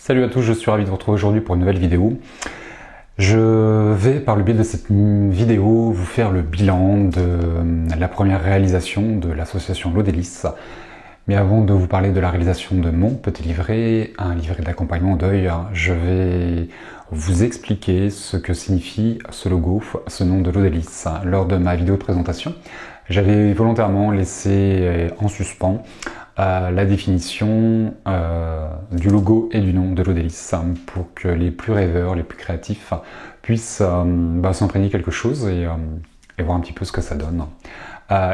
Salut à tous, je suis ravi de vous retrouver aujourd'hui pour une nouvelle vidéo. Je vais, par le biais de cette vidéo, vous faire le bilan de la première réalisation de l'association L'Eau des Lys. Mais avant de vous parler de la réalisation de mon petit livret, un livret d'accompagnement au deuil, je vais vous expliquer ce que signifie ce logo, ce nom de L'Eau des Lys. Lors de ma vidéo de présentation, j'avais volontairement laissé en suspens la définition du logo et du nom de L'Eau des Lys pour que les plus rêveurs, les plus créatifs puissent s'imprégner quelque chose et voir un petit peu ce que ça donne.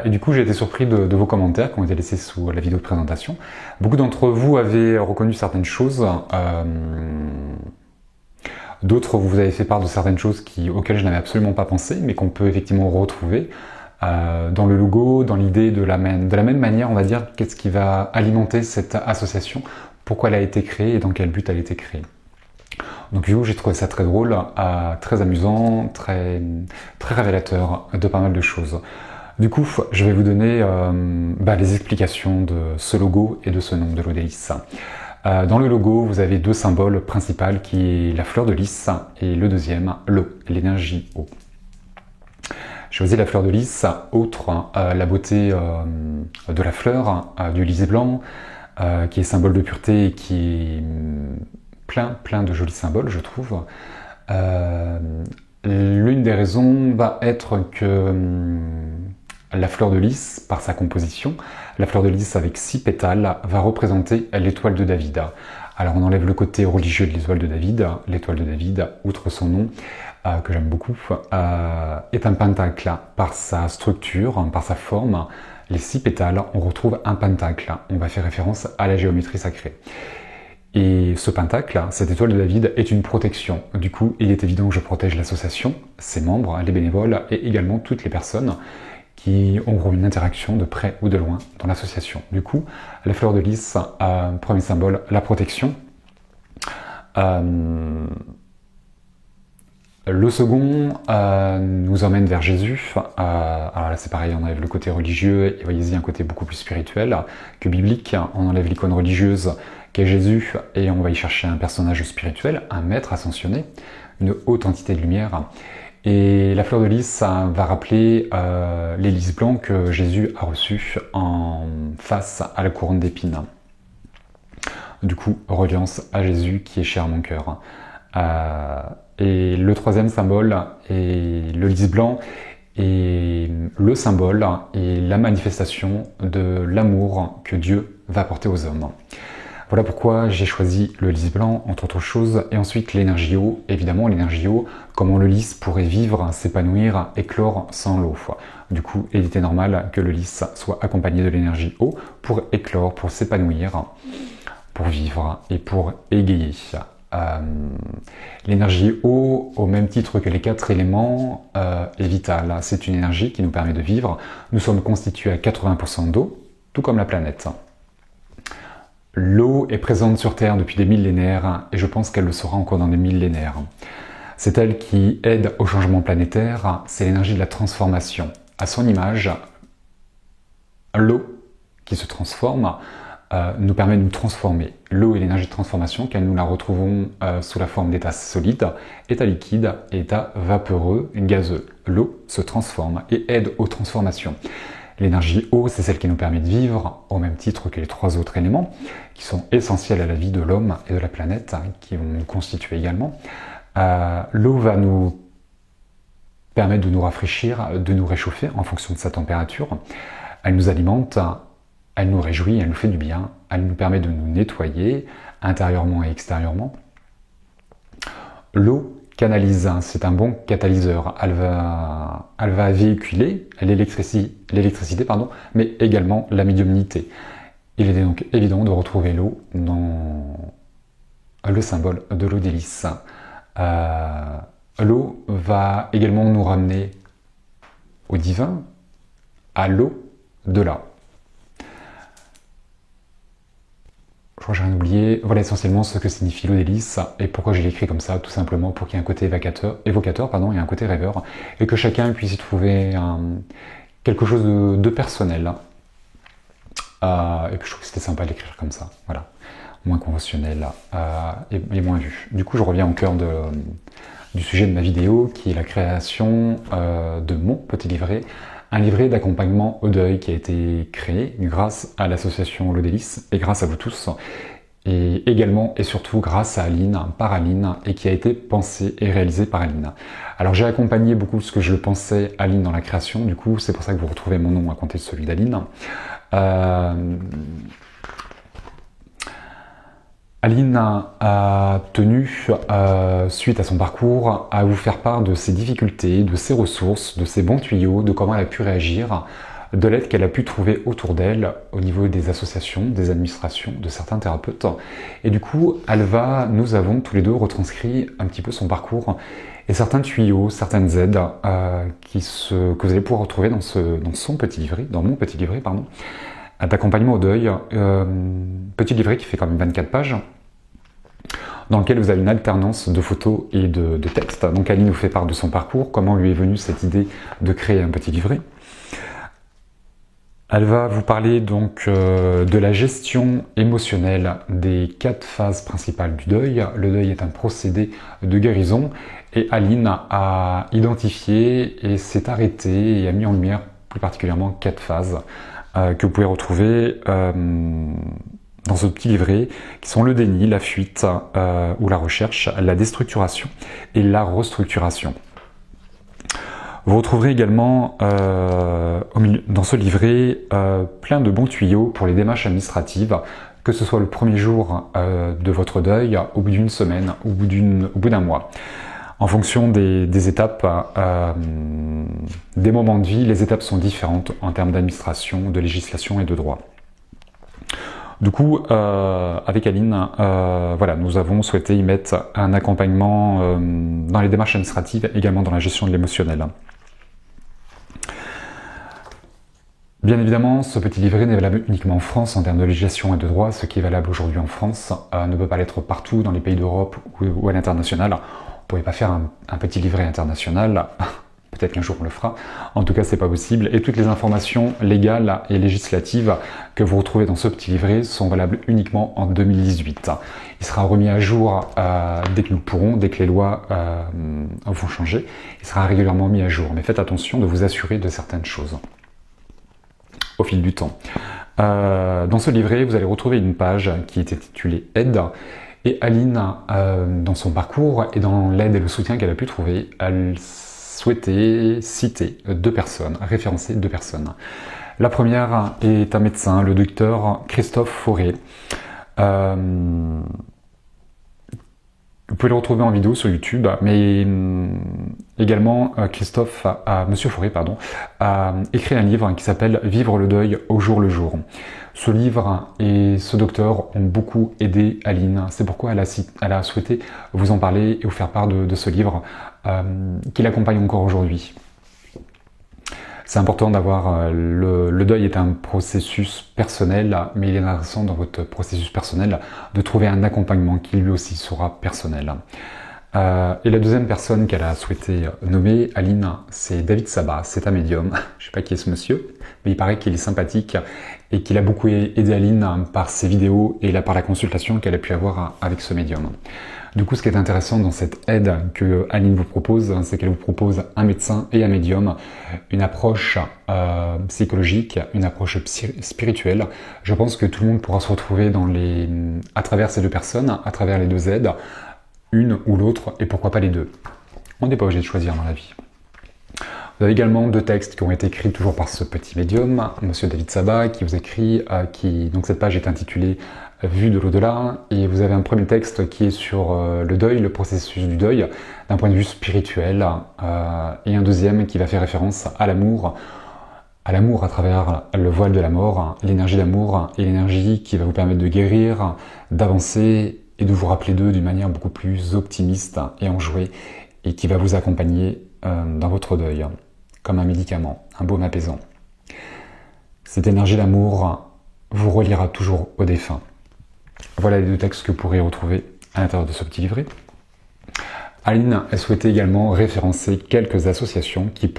Et du coup, j'ai été surpris de vos commentaires qui ont été laissés sous la vidéo de présentation. Beaucoup d'entre vous avaient reconnu certaines choses. D'autres, vous avez fait part de certaines choses auxquelles je n'avais absolument pas pensé, mais qu'on peut effectivement retrouver dans le logo, dans l'idée de la même manière, on va dire, qu'est-ce qui va alimenter cette association, pourquoi elle a été créée et dans quel but elle a été créée. Donc j'ai trouvé ça très drôle, très amusant, très révélateur de pas mal de choses. Du coup, je vais vous donner les explications de ce logo et de ce nom de L'Eau des Lys. Dans le logo, vous avez deux symboles principaux qui est la fleur de lys et le deuxième, l'eau, l'énergie eau. J'ai choisi la fleur de lys, outre la beauté de la fleur, du lys blanc, qui est symbole de pureté et qui est plein de jolis symboles, je trouve. L'une des raisons va être que la fleur de lys, par sa composition, la fleur de lys avec 6 pétales, va représenter l'étoile de David. Alors on enlève le côté religieux de l'étoile de David. L'étoile de David, outre son nom, que j'aime beaucoup, est un pentacle. Par sa structure, par sa forme, les 6 pétales, on retrouve un pentacle. On va faire référence à la géométrie sacrée. Et ce pentacle, cette étoile de David, est une protection. Du coup, il est évident que je protège l'association, ses membres, les bénévoles et également toutes les personnes qui auront une interaction de près ou de loin dans l'association. Du coup, la fleur de lys, premier symbole, la protection. Le second nous emmène vers Jésus. Alors là c'est pareil, on enlève le côté religieux et voyez-y un côté beaucoup plus spirituel que biblique. On enlève l'icône religieuse qu'est Jésus et on va y chercher un personnage spirituel, un maître ascensionné, une haute entité de lumière. Et la fleur de lys va rappeler les lys blancs que Jésus a reçus en face à la couronne d'épines. Du coup, reliance à Jésus qui est cher à mon cœur. Et le troisième symbole est le lys blanc et le symbole et la manifestation de l'amour que Dieu va apporter aux hommes. Voilà pourquoi j'ai choisi le lys blanc, entre autres choses, et ensuite l'énergie eau. Évidemment, l'énergie eau, comment le lys pourrait vivre, s'épanouir, éclore sans l'eau. Du coup, il était normal que le lys soit accompagné de l'énergie eau pour éclore, pour s'épanouir, pour vivre et pour égayer. L'énergie eau, au même titre que les 4 éléments, est vitale. C'est une énergie qui nous permet de vivre. Nous sommes constitués à 80% d'eau, tout comme la planète. L'eau est présente sur Terre depuis des millénaires et je pense qu'elle le sera encore dans des millénaires. C'est elle qui aide au changement planétaire, c'est l'énergie de la transformation. À son image, l'eau qui se transforme nous permet de nous transformer. L'eau est l'énergie de transformation car nous la retrouvons sous la forme d'état solide, état liquide et état vaporeux, gazeux. L'eau se transforme et aide aux transformations. L'énergie eau, c'est celle qui nous permet de vivre au même titre que les 3 autres éléments qui sont essentiels à la vie de l'homme et de la planète, qui vont nous constituer également. L'eau va nous permettre de nous rafraîchir, de nous réchauffer en fonction de sa température. Elle nous alimente, elle nous réjouit, elle nous fait du bien, elle nous permet de nous nettoyer intérieurement et extérieurement. L'eau canalise, c'est un bon catalyseur. Elle va véhiculer l'électricité, mais également la médiumnité. Il est donc évident de retrouver l'eau dans le symbole de l'eau des lys. L'eau va également nous ramener au divin, à l'au-delà. Je crois que j'ai rien oublié. Voilà essentiellement ce que signifie L'Eau des Lys et pourquoi je l'ai écrit comme ça, tout simplement pour qu'il y ait un côté évocateur et un côté rêveur, et que chacun puisse y trouver quelque chose de personnel. Et puis je trouve que c'était sympa de l'écrire comme ça. Voilà. moins conventionnel et moins vu. Du coup, je reviens au cœur du sujet de ma vidéo, qui est la création de mon petit livret, un livret d'accompagnement au deuil qui a été créé grâce à l'association L'Odélis et grâce à vous tous, et également et surtout grâce à Aline, par Aline, et qui a été pensé et réalisé par Aline. Alors j'ai accompagné beaucoup ce que je pensais Aline dans la création, du coup c'est pour ça que vous retrouvez mon nom à compter de celui d'Aline. Aline a tenu, suite à son parcours, à vous faire part de ses difficultés, de ses ressources, de ses bons tuyaux, de comment elle a pu réagir, de l'aide qu'elle a pu trouver autour d'elle au niveau des associations, des administrations, de certains thérapeutes. Et du coup, nous avons tous les deux retranscrit un petit peu son parcours et certains tuyaux, certaines aides que vous allez pouvoir retrouver dans mon petit livret, d'accompagnement au deuil. Petit livret qui fait quand même 24 pages, dans lequel vous avez une alternance de photos et de textes. Donc Aline nous fait part de son parcours, comment lui est venue cette idée de créer un petit livret. Elle va vous parler donc de la gestion émotionnelle des 4 phases principales du deuil. Le deuil est un procédé de guérison et Aline a identifié et s'est arrêtée et a mis en lumière plus particulièrement 4 phases que vous pouvez retrouver dans ce petit livret, qui sont le déni, la fuite ou la recherche, la déstructuration et la restructuration. Vous retrouverez également dans ce livret plein de bons tuyaux pour les démarches administratives, que ce soit le premier jour de votre deuil, au bout d'une semaine, au bout d'un mois. En fonction des étapes, des moments de vie, les étapes sont différentes en termes d'administration, de législation et de droit. Du coup, avec Aline, nous avons souhaité y mettre un accompagnement dans les démarches administratives, également dans la gestion de l'émotionnel. Bien évidemment, ce petit livret n'est valable uniquement en France en termes de législation et de droit. Ce qui est valable aujourd'hui en France ne peut pas l'être partout dans les pays d'Europe ou à l'international. On ne pourrait pas faire un petit livret international. Peut-être qu'un jour on le fera. En tout cas, c'est pas possible. Et toutes les informations légales et législatives que vous retrouvez dans ce petit livret sont valables uniquement en 2018. Il sera remis à jour dès que nous pourrons, dès que les lois vont changer. Il sera régulièrement mis à jour. Mais faites attention de vous assurer de certaines choses au fil du temps. Dans ce livret, vous allez retrouver une page qui est intitulée Aide. Et Aline, dans son parcours et dans l'aide et le soutien qu'elle a pu trouver, elle souhaitait citer 2 personnes, référencer 2 personnes. La première est un médecin, le docteur Christophe Fauré. Vous pouvez le retrouver en vidéo sur YouTube, mais également Monsieur Fauré, a écrit un livre qui s'appelle « Vivre le deuil au jour le jour ». Ce livre et ce docteur ont beaucoup aidé Aline. C'est pourquoi elle a souhaité vous en parler et vous faire part de ce livre qui l'accompagne encore aujourd'hui. C'est important d'avoir... le deuil est un processus personnel, mais il est intéressant dans votre processus personnel de trouver un accompagnement qui lui aussi sera personnel. Et la deuxième personne qu'elle a souhaité nommer, Aline, c'est David Sabat. C'est un médium. Je sais pas qui est ce monsieur, mais il paraît qu'il est sympathique et qu'il a beaucoup aidé Aline par ses vidéos et par la consultation qu'elle a pu avoir avec ce médium. Du coup, ce qui est intéressant dans cette aide que Aline vous propose, c'est qu'elle vous propose un médecin et un médium, une approche psychologique, une approche spirituelle. Je pense que tout le monde pourra se retrouver à travers ces 2 personnes, à travers les 2 aides, une ou l'autre, et pourquoi pas les 2. On n'est pas obligé de choisir dans la vie. Vous avez également 2 textes qui ont été écrits toujours par ce petit médium, Monsieur David Sabat, qui vous écrit, donc cette page est intitulée « Vue de l'au-delà », et vous avez un premier texte qui est sur le deuil, le processus du deuil, d'un point de vue spirituel, et un deuxième qui va faire référence à l'amour à travers le voile de la mort, l'énergie d'amour et l'énergie qui va vous permettre de guérir, d'avancer et de vous rappeler d'eux d'une manière beaucoup plus optimiste et enjouée, et qui va vous accompagner dans votre deuil, comme un médicament, un baume apaisant. Cette énergie d'amour vous reliera toujours au défunt. Voilà les 2 textes que vous pourrez retrouver à l'intérieur de ce petit livret. Aline a souhaité également référencer quelques associations qui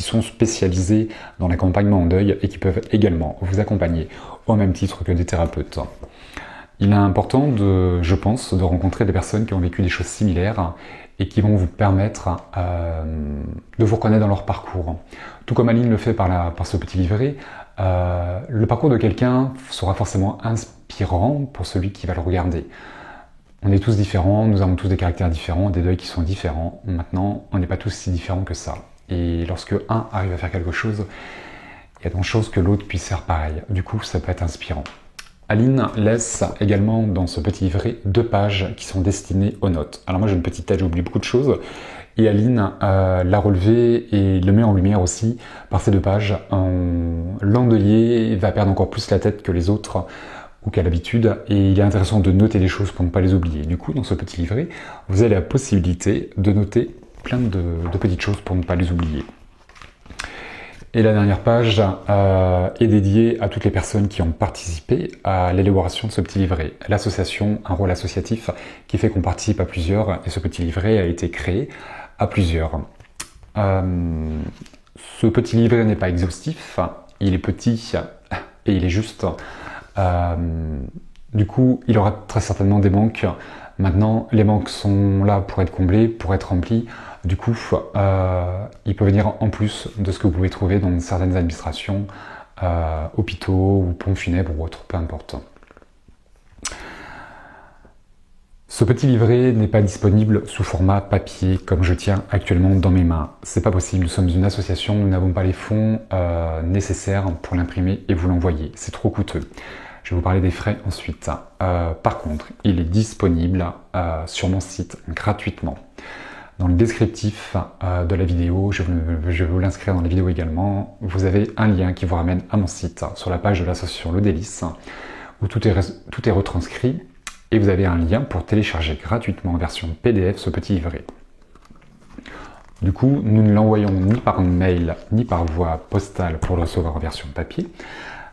sont spécialisées dans l'accompagnement en deuil et qui peuvent également vous accompagner au même titre que des thérapeutes. il est important, je pense, de rencontrer des personnes qui ont vécu des choses similaires et qui vont vous permettre de vous reconnaître dans leur parcours. Tout comme Aline le fait par ce petit livret, le parcours de quelqu'un sera forcément inspirant pour celui qui va le regarder. On est tous différents, nous avons tous des caractères différents, des deuils qui sont différents. Maintenant, on n'est pas tous si différents que ça. Et lorsque un arrive à faire quelque chose, il y a de chances que l'autre puisse faire pareil. Du coup, ça peut être inspirant. Aline laisse également dans ce petit livret 2 pages qui sont destinées aux notes. Alors moi j'ai une petite tête, j'oublie beaucoup de choses. Et Aline l'a relevé et le met en lumière aussi par ces 2 pages. L'endeuillé va perdre encore plus la tête que les autres ou qu'à l'habitude. Et il est intéressant de noter des choses pour ne pas les oublier. Du coup, dans ce petit livret, vous avez la possibilité de noter plein de petites choses pour ne pas les oublier. Et la dernière page est dédiée à toutes les personnes qui ont participé à l'élaboration de ce petit livret. L'association, un rôle associatif qui fait qu'on participe à plusieurs, et ce petit livret a été créé à plusieurs. Ce petit livret n'est pas exhaustif, il est petit et il est juste. Du coup, il aura très certainement des manques. Maintenant, les manques sont là pour être comblés, pour être remplis. Du coup, il peut venir en plus de ce que vous pouvez trouver dans certaines administrations, hôpitaux ou pompes funèbres ou autres, peu importe. Ce petit livret n'est pas disponible sous format papier comme je tiens actuellement dans mes mains. C'est pas possible, nous sommes une association, nous n'avons pas les fonds nécessaires pour l'imprimer et vous l'envoyer. C'est trop coûteux. Je vais vous parler des frais ensuite. Par contre, il est disponible sur mon site gratuitement. Dans le descriptif de la vidéo, je vais vous l'inscrire dans la vidéo également, vous avez un lien qui vous ramène à mon site, sur la page de l'association Le Délice, où tout est retranscrit, et vous avez un lien pour télécharger gratuitement en version PDF ce petit livret. Du coup, nous ne l'envoyons ni par mail, ni par voie postale pour le recevoir en version papier,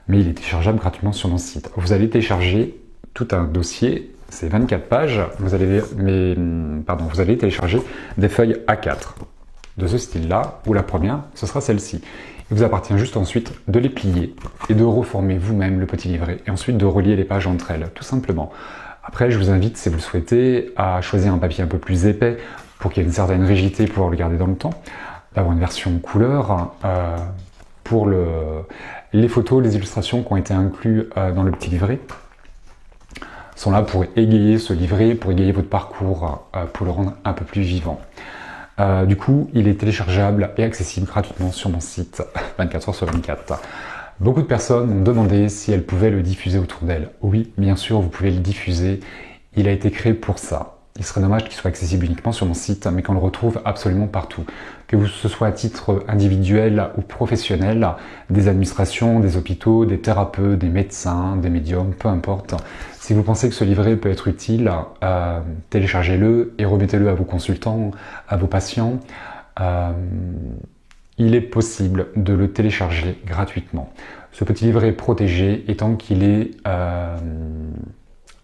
mais il est téléchargeable gratuitement sur mon site. Vous allez télécharger tout un dossier. C'est 24 pages, vous allez télécharger des feuilles A4 de ce style-là, où la première, ce sera celle-ci. Il vous appartient juste ensuite de les plier et de reformer vous-même le petit livret, et ensuite de relier les pages entre elles, tout simplement. Après, je vous invite, si vous le souhaitez, à choisir un papier un peu plus épais, pour qu'il y ait une certaine rigidité, pour pouvoir le garder dans le temps, d'avoir une version couleur, pour les photos, les illustrations qui ont été incluses dans le petit livret, sont là pour égayer ce livret, pour égayer votre parcours, pour le rendre un peu plus vivant. Du coup, il est téléchargeable et accessible gratuitement sur mon site 24 heures sur 24. Beaucoup de personnes m'ont demandé si elles pouvaient le diffuser autour d'elles. Oui, bien sûr, vous pouvez le diffuser. Il a été créé pour ça. Il serait dommage qu'il soit accessible uniquement sur mon site, mais qu'on le retrouve absolument partout. Que ce soit à titre individuel ou professionnel, des administrations, des hôpitaux, des thérapeutes, des médecins, des médiums, peu importe. Si vous pensez que ce livret peut être utile, téléchargez-le et remettez-le à vos consultants, à vos patients. Il est possible de le télécharger gratuitement. Ce petit livret est protégé étant qu'il est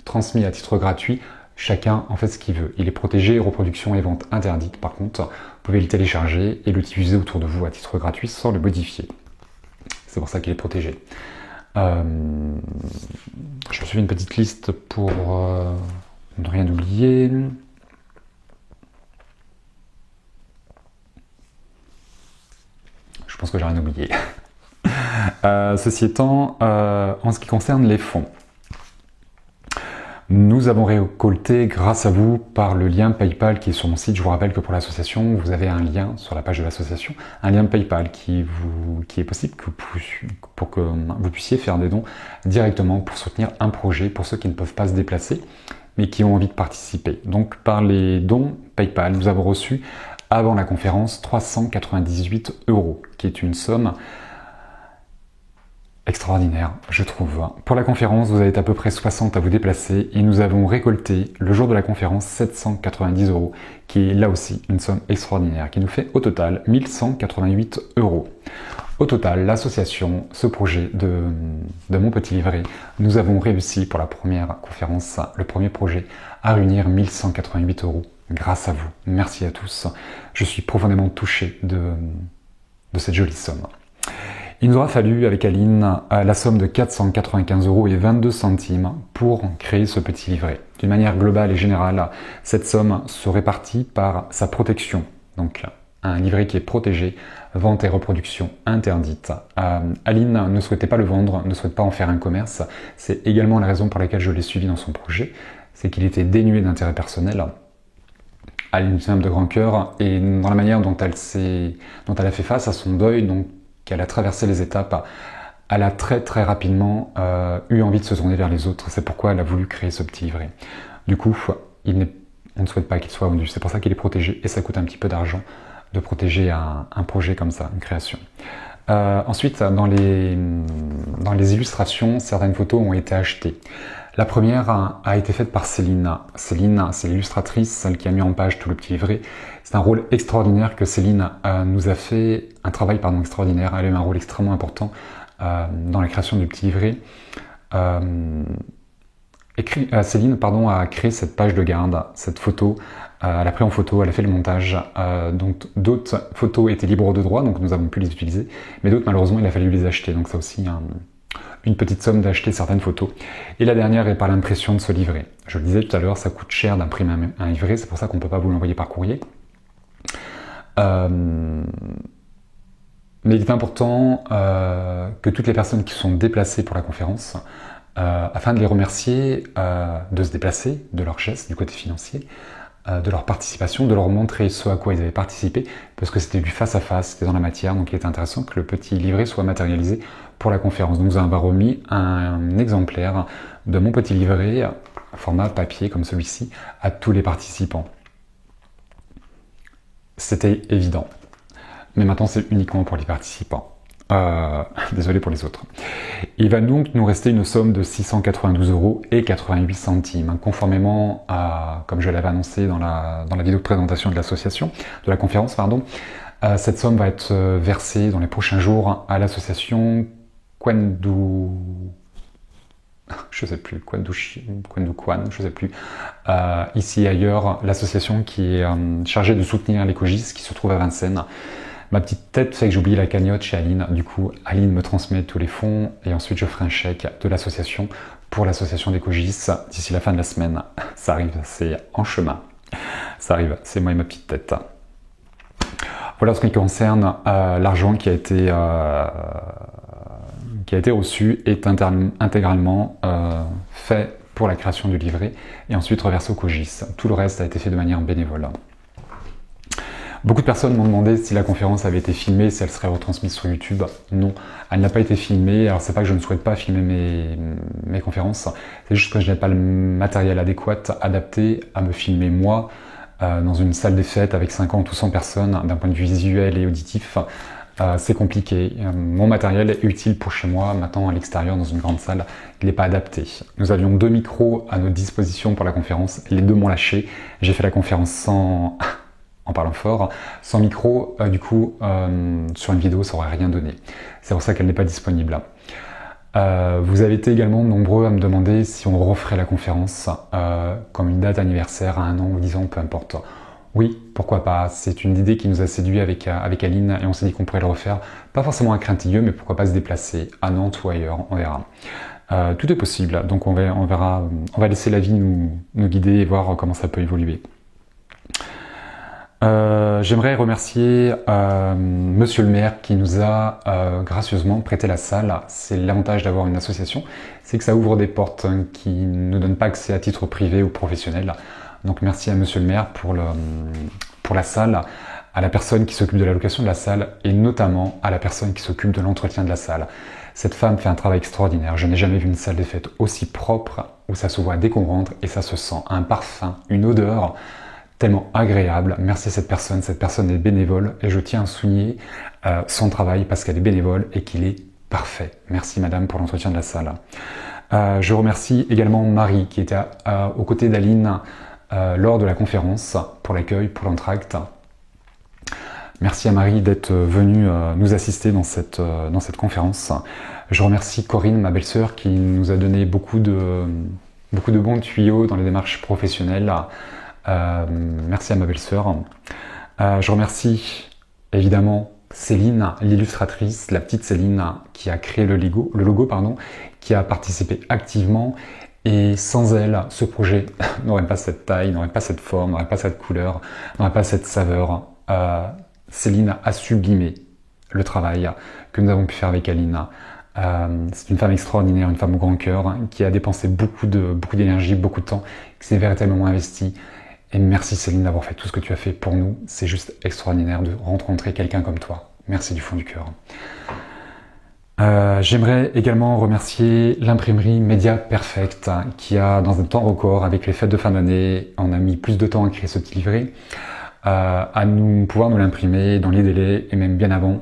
transmis à titre gratuit. Chacun en fait ce qu'il veut. Il est protégé, reproduction et vente interdite. Par contre, vous pouvez le télécharger et l'utiliser autour de vous à titre gratuit sans le modifier. C'est pour ça qu'il est protégé. Je me suis fait une petite liste pour ne rien oublier. Je pense que j'ai rien oublié. Ceci étant, en ce qui concerne les fonds, nous avons récolté grâce à vous par le lien PayPal qui est sur mon site. Je vous rappelle que pour l'association, vous avez un lien sur la page de l'association, un lien PayPal qui est possible pour que vous puissiez faire des dons directement pour soutenir un projet pour ceux qui ne peuvent pas se déplacer mais qui ont envie de participer. Donc par les dons PayPal, nous avons reçu avant la conférence 398 €, qui est une somme extraordinaire, je trouve. Pour la conférence, vous êtes à peu près 60 à vous déplacer et nous avons récolté le jour de la conférence 790 €, qui est là aussi une somme extraordinaire, qui nous fait au total 1188 €. Au total, l'association, ce projet de mon petit livret, nous avons réussi pour la première conférence, le premier projet, à réunir 1188 € grâce à vous. Merci à tous. Je suis profondément touché de cette jolie somme. Il nous aura fallu, avec Aline, la somme de 495,22 € pour créer ce petit livret. D'une manière globale et générale, cette somme se répartit par sa protection. Donc, un livret qui est protégé, vente et reproduction interdite. Aline ne souhaitait pas le vendre, ne souhaite pas en faire un commerce. C'est également la raison pour laquelle je l'ai suivi dans son projet. C'est qu'il était dénué d'intérêt personnel. Aline est une femme de grand cœur et dans la manière dont elle a fait face à son deuil, donc qu'elle a traversé les étapes, elle a très rapidement eu envie de se tourner vers les autres. C'est pourquoi elle a voulu créer ce petit livret. Du coup, on ne souhaite pas qu'il soit vendu. C'est pour ça qu'il est protégé et ça coûte un petit peu d'argent de protéger un projet comme ça, une création. Ensuite, dans les illustrations, certaines photos ont été achetées. La première a été faite par Céline. Céline, c'est l'illustratrice, celle qui a mis en page tout le petit livret. C'est un rôle extraordinaire que Céline nous a fait, un travail extraordinaire. Elle a eu un rôle extrêmement important dans la création du petit livret. Céline a créé cette page de garde, cette photo. Elle a pris en photo, elle a fait le montage. Donc d'autres photos étaient libres de droit, donc nous avons pu les utiliser. Mais d'autres, malheureusement, il a fallu les acheter. Donc ça aussi, une petite somme d'acheter certaines photos. Et la dernière est par l'impression de ce livret. Je le disais tout à l'heure, ça coûte cher d'imprimer un livret, c'est pour ça qu'on ne peut pas vous l'envoyer par courrier. Mais il est important que toutes les personnes qui sont déplacées pour la conférence, afin de les remercier de se déplacer, de leur geste du côté financier, de leur participation, de leur montrer ce à quoi ils avaient participé, parce que c'était du face-à-face, c'était dans la matière, donc il est intéressant que le petit livret soit matérialisé pour la conférence. Donc nous avons remis un exemplaire de mon petit livret, format papier comme celui-ci, à tous les participants. C'était évident. Mais maintenant c'est uniquement pour les participants. Désolé pour les autres. Il va donc nous rester une somme de 692,88 €, conformément à, comme je l'avais annoncé dans la vidéo de présentation de l'association, de la conférence, pardon. Cette somme va être versée dans les prochains jours à l'association Kwendu... je sais plus, Kwendu Kwan, je sais plus. Ici et ailleurs, l'association qui est chargée de soutenir l'écogis, qui se trouve à Vincennes. Ma petite tête fait que j'ai oublié la cagnotte chez Aline. Du coup, Aline me transmet tous les fonds et ensuite je ferai un chèque de l'association pour l'association d'Ecogis d'ici la fin de la semaine. Ça arrive, c'est en chemin. Ça arrive, c'est moi et ma petite tête. Voilà ce qui concerne l'argent qui a été reçu est intégralement fait pour la création du livret et ensuite reversé au Cogis. Tout le reste a été fait de manière bénévole. Beaucoup de personnes m'ont demandé si la conférence avait été filmée, si elle serait retransmise sur YouTube. Non, elle n'a pas été filmée. Alors c'est pas que je ne souhaite pas filmer mes conférences, c'est juste que je n'ai pas le matériel adéquat, adapté à me filmer moi, dans une salle des fêtes avec 50 ou 100 personnes, d'un point de vue visuel et auditif. C'est compliqué. Mon matériel est utile pour chez moi, maintenant à l'extérieur dans une grande salle, il n'est pas adapté. Nous avions 2 micros à notre disposition pour la conférence, les 2 m'ont lâché. J'ai fait la conférence sans... en parlant fort, sans micro, du coup, sur une vidéo, ça n'aurait rien donné. C'est pour ça qu'elle n'est pas disponible. Vous avez été également nombreux à me demander si on referait la conférence comme une date anniversaire à 1 an ou 10 ans, peu importe. Oui, pourquoi pas. C'est une idée qui nous a séduit avec Aline et on s'est dit qu'on pourrait le refaire. Pas forcément à Craintilleux, mais pourquoi pas se déplacer à Nantes ou ailleurs, on verra. Tout est possible, donc on verra, on va laisser la vie nous guider et voir comment ça peut évoluer. J'aimerais remercier Monsieur le maire qui nous a gracieusement prêté la salle. C'est l'avantage d'avoir une association, c'est que ça ouvre des portes qui ne donnent pas accès à titre privé ou professionnel. Donc merci à Monsieur le maire pour la salle, à la personne qui s'occupe de la location de la salle et notamment à la personne qui s'occupe de l'entretien de la salle. Cette femme fait un travail extraordinaire. Je n'ai jamais vu une salle des fêtes aussi propre où ça se voit dès qu'on rentre et ça se sent. Un parfum, une odeur tellement agréable. Merci à cette personne est bénévole et je tiens à souligner son travail parce qu'elle est bénévole et qu'il est parfait. Merci madame pour l'entretien de la salle. Je remercie également Marie qui était aux côtés d'Aline lors de la conférence pour l'accueil, pour l'entracte. Merci à Marie d'être venue nous assister dans cette conférence. Je remercie Corinne, ma belle-sœur, qui nous a donné beaucoup de bons tuyaux dans les démarches professionnelles. Merci à ma belle-sœur. Je remercie évidemment Céline, l'illustratrice, la petite Céline qui a créé le logo, qui a participé activement. Et sans elle, ce projet n'aurait pas cette taille, n'aurait pas cette forme, n'aurait pas cette couleur, n'aurait pas cette saveur. Céline a sublimé le travail que nous avons pu faire avec Aline. C'est une femme extraordinaire, une femme au grand cœur, qui a dépensé beaucoup d'énergie, beaucoup de temps, qui s'est véritablement investie. Et merci Céline d'avoir fait tout ce que tu as fait pour nous. C'est juste extraordinaire de rencontrer quelqu'un comme toi. Merci du fond du cœur. J'aimerais également remercier l'imprimerie Média Perfect qui a, dans un temps record, avec les fêtes de fin d'année, on a mis plus de temps à créer ce petit livret, à pouvoir nous l'imprimer dans les délais et même bien avant.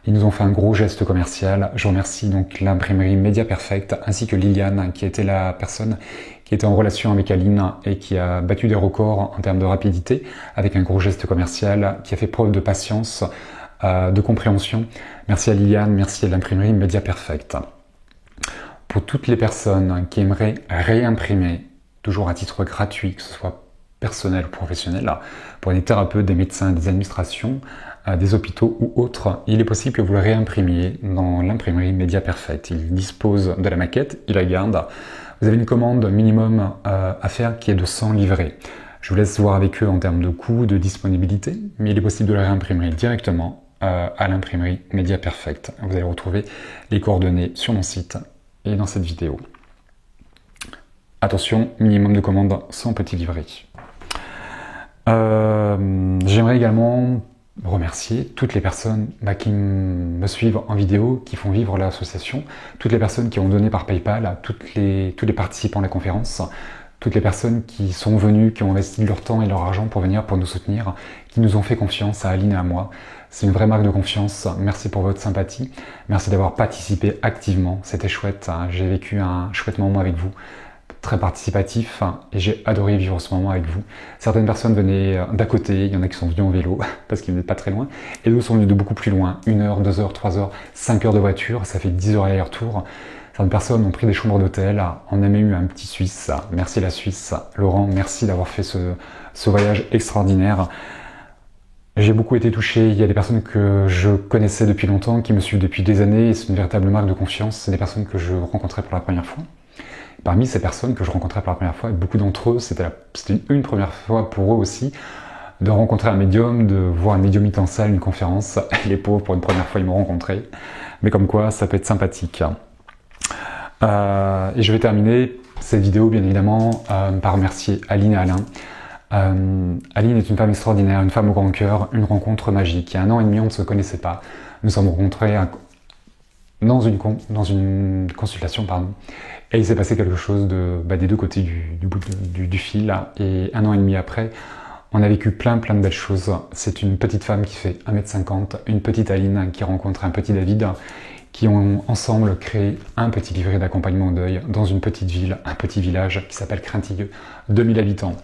Ils nous ont fait un gros geste commercial. Je remercie donc l'imprimerie Média Perfect ainsi que Liliane qui était la personne qui était en relation avec Aline et qui a battu des records en termes de rapidité avec un gros geste commercial, qui a fait preuve de patience, de compréhension. Merci à Liliane, merci à l'imprimerie Média Perfect. Pour toutes les personnes qui aimeraient réimprimer, toujours à titre gratuit, que ce soit personnel ou professionnel, pour des thérapeutes, des médecins, des administrations, des hôpitaux ou autres, il est possible que vous le réimprimiez dans l'imprimerie Média Perfect. Il dispose de la maquette, il la garde. Vous avez une commande minimum à faire qui est de 100 livrets. Je vous laisse voir avec eux en termes de coût, de disponibilité, mais il est possible de la réimprimer directement à l'imprimerie Média Perfect. Vous allez retrouver les coordonnées sur mon site et dans cette vidéo. Attention, minimum de commandes 100 petits livrets. J'aimerais également remercier toutes les personnes qui me suivent en vidéo, qui font vivre l'association, toutes les personnes qui ont donné par PayPal, tous les participants à la conférence, toutes les personnes qui sont venues, qui ont investi de leur temps et leur argent pour venir, pour nous soutenir, qui nous ont fait confiance à Aline et à moi. C'est une vraie marque de confiance. Merci pour votre sympathie. Merci d'avoir participé activement. C'était chouette. J'ai vécu un chouette moment avec vous, très participatif, et j'ai adoré vivre ce moment avec vous. Certaines personnes venaient d'à côté, il y en a qui sont venus en vélo parce qu'ils venaient pas très loin, et d'autres sont venus de beaucoup plus loin, 1 heure, 2 heures, 3 heures, 5 heures de voiture, ça fait 10 heures aller-retour. Certaines personnes ont pris des chambres d'hôtel, on a même eu un petit Suisse, merci la Suisse. Laurent, merci d'avoir fait ce voyage extraordinaire. J'ai beaucoup été touché, il y a des personnes que je connaissais depuis longtemps, qui me suivent depuis des années, et c'est une véritable marque de confiance, c'est des personnes que je rencontrais pour la première fois. Parmi ces personnes que je rencontrais pour la première fois, beaucoup d'entre eux, c'était une première fois pour eux aussi, de rencontrer un médium, de voir un médiumite en salle, une conférence. Les pauvres, pour une première fois, ils m'ont rencontré. Mais comme quoi, ça peut être sympathique. Et je vais terminer cette vidéo, bien évidemment, par remercier Aline et Alain. Aline est une femme extraordinaire, une femme au grand cœur, une rencontre magique. Il y a 1 an et demi, on ne se connaissait pas. Nous sommes rencontrés dans une consultation, et il s'est passé quelque chose des deux côtés du fil. Et 1 an et demi après, on a vécu plein de belles choses. C'est une petite femme qui fait 1m50, une petite Aline qui rencontre un petit David, qui ont ensemble créé un petit livret d'accompagnement au deuil dans une petite ville, un petit village qui s'appelle Craintilleux, 2000 habitants.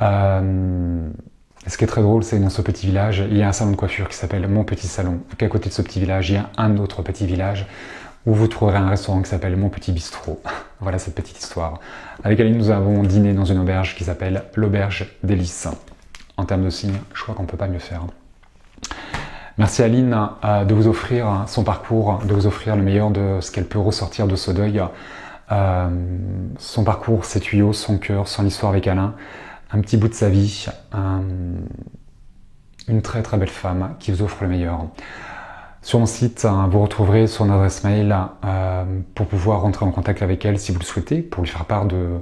Ce qui est très drôle, c'est que dans ce petit village, il y a un salon de coiffure qui s'appelle Mon Petit Salon. Qu'à côté de ce petit village, il y a un autre petit village où vous trouverez un restaurant qui s'appelle Mon Petit Bistrot. Voilà cette petite histoire. Avec Aline, nous avons dîné dans une auberge qui s'appelle l'Auberge des Lys. En termes de signes, je crois qu'on ne peut pas mieux faire. Merci Aline de vous offrir son parcours, de vous offrir le meilleur de ce qu'elle peut ressortir de ce deuil. Son parcours, ses tuyaux, son cœur, son histoire avec Alain, un petit bout de sa vie, une très belle femme qui vous offre le meilleur. Sur mon site, vous retrouverez son adresse mail pour pouvoir rentrer en contact avec elle si vous le souhaitez, pour lui faire part de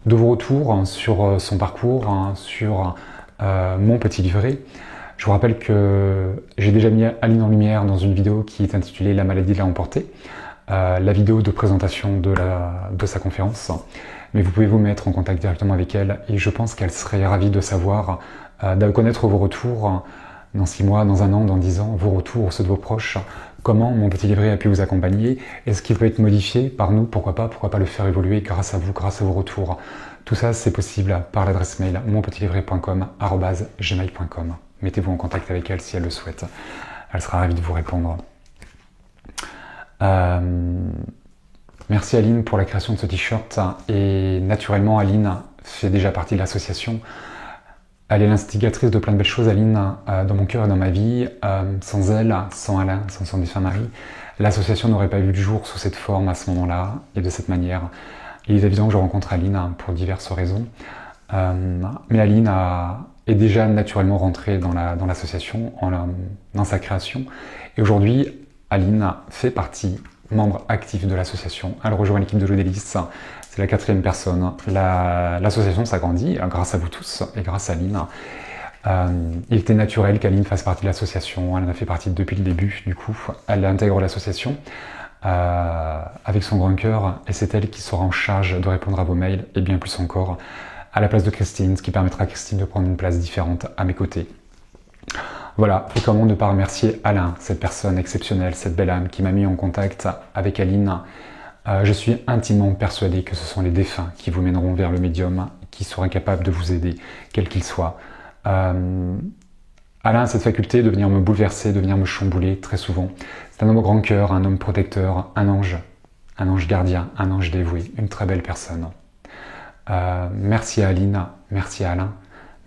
vos retours sur son parcours, sur mon petit livret. Je vous rappelle que j'ai déjà mis Aline en lumière dans une vidéo qui est intitulée « La maladie de la emporter », la vidéo de présentation de sa conférence. Mais vous pouvez vous mettre en contact directement avec elle et je pense qu'elle serait ravie de savoir, de connaître vos retours dans 6 mois, dans 1 an, dans 10 ans, vos retours, ceux de vos proches, comment mon petit livret a pu vous accompagner, est-ce qu'il peut être modifié par nous, pourquoi pas le faire évoluer grâce à vous, grâce à vos retours. Tout ça, c'est possible par l'adresse mail monpetilivret.com@gmail.com. Mettez-vous en contact avec elle si elle le souhaite. Elle sera ravie de vous répondre. Merci Aline pour la création de ce t-shirt et naturellement Aline fait déjà partie de l'association. Elle est l'instigatrice de plein de belles choses, Aline, dans mon cœur et dans ma vie. Sans elle, sans Alain, sans son défunt mari, l'association n'aurait pas vu le jour sous cette forme à ce moment-là et de cette manière. Il est évident que je rencontre Aline pour diverses raisons. Mais Aline est déjà naturellement rentrée dans l'association, dans sa création. Et aujourd'hui, Aline fait partie, membre actif de l'association. Elle rejoint l'équipe de l'Odélis. C'est la 4e personne. L'association s'agrandit grâce à vous tous et grâce à Aline. Il était naturel qu'Aline fasse partie de l'association. Elle en a fait partie depuis le début, du coup. Elle intègre l'association avec son grand cœur et c'est elle qui sera en charge de répondre à vos mails et bien plus encore à la place de Christine, ce qui permettra à Christine de prendre une place différente à mes côtés. Voilà, et comment ne pas remercier Alain, cette personne exceptionnelle, cette belle âme qui m'a mis en contact avec Aline. Je suis intimement persuadé que ce sont les défunts qui vous mèneront vers le médium, qui sera capable de vous aider, quel qu'il soit. Alain a cette faculté de venir me bouleverser, de venir me chambouler très souvent. C'est un homme au grand cœur, un homme protecteur, un ange gardien, un ange dévoué, une très belle personne. Merci à Aline, merci à Alain,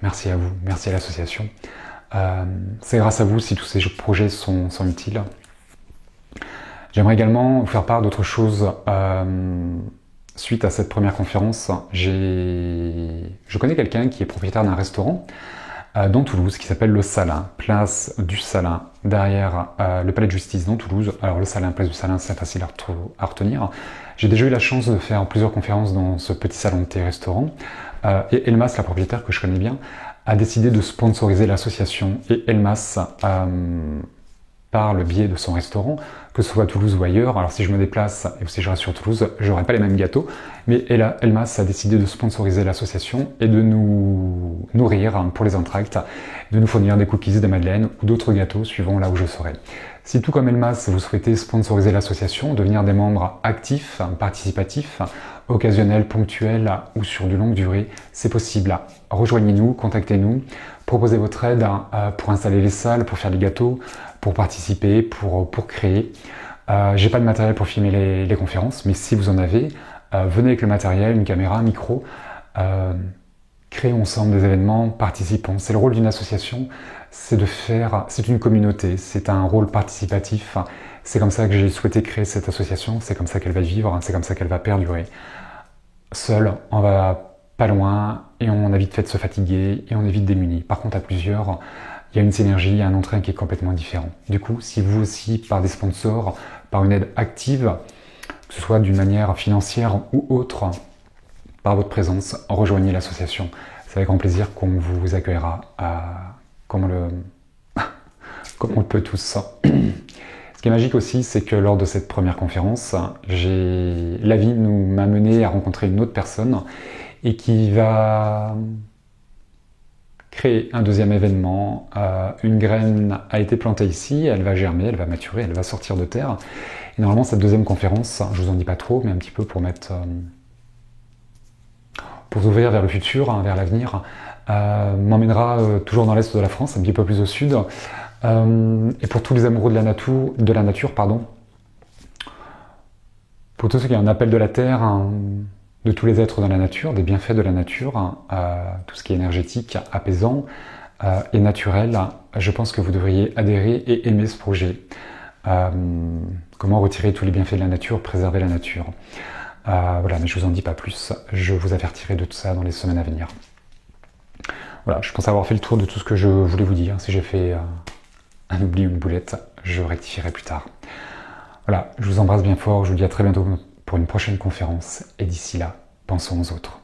merci à vous, merci à l'association. C'est grâce à vous si tous ces projets sont utiles. J'aimerais également vous faire part d'autre chose. Suite à cette première conférence, je connais quelqu'un qui est propriétaire d'un restaurant dans Toulouse qui s'appelle Le Salin, place du Salin, derrière le palais de justice dans Toulouse. Alors le Salin, place du Salin, c'est facile à retenir. J'ai déjà eu la chance de faire plusieurs conférences dans ce petit salon de thé-restaurant. Et Elmas, la propriétaire que je connais bien, a décidé de sponsoriser l'association. Et Elmas, par le biais de son restaurant, que ce soit à Toulouse ou ailleurs, alors si je me déplace et si je reste sur Toulouse, je n'aurai pas les mêmes gâteaux, mais Elmas a décidé de sponsoriser l'association et de nous nourrir pour les entr'actes, de nous fournir des cookies, des madeleines ou d'autres gâteaux suivant là où je serai. Si tout comme Elmas, vous souhaitez sponsoriser l'association, devenir des membres actifs, participatifs, occasionnels, ponctuels ou sur de longue durée, c'est possible. Rejoignez-nous, contactez-nous, proposez votre aide pour installer les salles, pour faire les gâteaux, pour participer, pour créer. J'ai pas de matériel pour filmer les conférences, mais si vous en avez, venez avec le matériel, une caméra, un micro, créons ensemble des événements, participons. C'est le rôle d'une association, c'est une communauté, c'est un rôle participatif. C'est comme ça que j'ai souhaité créer cette association, c'est comme ça qu'elle va vivre, c'est comme ça qu'elle va perdurer. Seul, on va pas loin et on a vite fait de se fatiguer et on est vite démuni. Par contre, à plusieurs, il y a une synergie, il y a un entrain qui est complètement différent. Du coup, si vous aussi, par des sponsors, par une aide active, que ce soit d'une manière financière ou autre, par votre présence, rejoignez l'association. C'est avec grand plaisir qu'on vous accueillera comme on le peut tous. Ce qui est magique aussi, c'est que lors de cette première conférence, la vie m'a mené à rencontrer une autre personne et qui va créer un deuxième événement. Une graine a été plantée ici, elle va germer, elle va maturer, elle va sortir de terre. Et normalement, cette deuxième conférence, je vous en dis pas trop, mais un petit peu pour ouvrir vers le futur, vers l'avenir, m'emmènera toujours dans l'est de la France, un petit peu plus au sud. Et pour tous les amoureux de la nature, pour tous ceux qui ont un appel de la terre, de tous les êtres dans la nature, des bienfaits de la nature, tout ce qui est énergétique, apaisant et naturel, je pense que vous devriez adhérer et aimer ce projet. Comment retirer tous les bienfaits de la nature, préserver la nature. Voilà, mais je vous en dis pas plus. Je vous avertirai de tout ça dans les semaines à venir. Voilà, je pense avoir fait le tour de tout ce que je voulais vous dire. Si j'ai fait un oubli ou une boulette, je rectifierai plus tard. Voilà, je vous embrasse bien fort. Je vous dis à très bientôt pour une prochaine conférence. Et d'ici là, pensons aux autres.